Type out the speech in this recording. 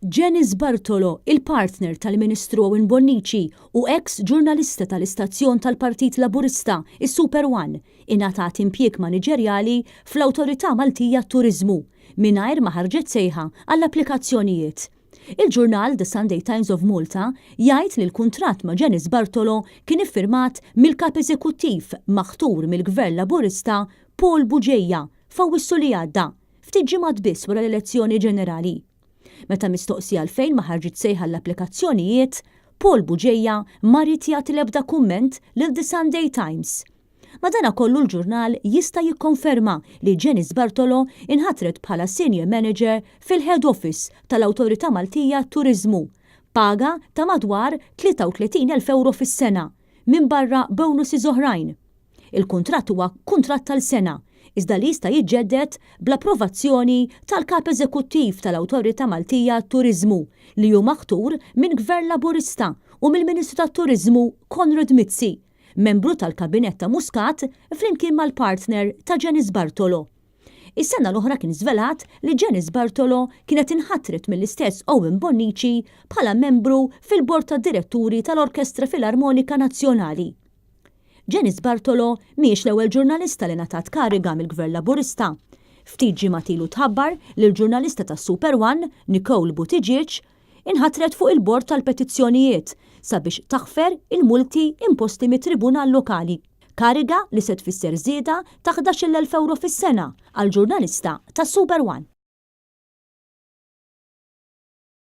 Janice Bartolo, il-partner tal-Ministru Owen Bonnici u ex-ġurnalista tal-istazzjon tal-Partit Laburista, is-Super One, ingħatat impjieg manigerjali fl-Awtorita Maltija ghat-Turizmu mingħajr ma ħarġet sejħa għall-applikazzjonijiet. Il-ġurnal The Sunday Times of Malta jgħid li l-kuntratt ma' Janice Bartolo kien iffirmat mill-kap eżekuttiv maħtur mill-Gvern Laburista Paul Buġejja f'Awwissu li għadda, ftit ġimgħat biss wara l-elezzjoni ġenerali. Meta mistoqsija għalfejn ma ħarġit sejħa l-applikazzjonijiet, Paul Buġejja ma rid jagħti l-ebda kumment lil The Sunday Times. Madankollu l-ġurnal jista' jikkonferma li Janice Bartolo inħatret bħala Senior Manager fil-Head Office tal-Awtorita Maltija ghat-Turizmu, paga ta' madwar 33,000 euro fis-sena, minn barra bonuses oħrajn. Il-kuntratt huwa kuntratt tal-sena, iżda li jista' jiġġedded bl-approvazzjoni tal-kap eżekuttiv tal-Awtorita Maltija ghat-Turizmu li hu maħtur minn Gvern Laburista u mill-Ministru tat-Turiżmu Konrad Mizzi, membru tal-Kabinett ta' Muscat flimkien mal-partner ta' Janice Bartolo. Is-sena l-oħra kien żvelat li Janice Bartolo kienet inħatret mill-istess Owen Bonnici bħala membru fil-Bord tad-Diretturi tal-Orkestra Filarmonika Nazzjonali. Janice Bartolo mhijiex l-ewwel ġurnalista li ngħatat kariga mill-Gvern Laburista. Ftit ġimgħat ilu tħabbar li l-ġurnalista tas-Super One, Nicole Buttigieg, inħatret fuq il-bord tal-petizzjonijiet sabiex taħfer il-multi imposti mit-Tribunal Lokali. Kariga li se tfisser żieda ta' 11,000 euro fis-sena għall-ġurnalista tas-Super One.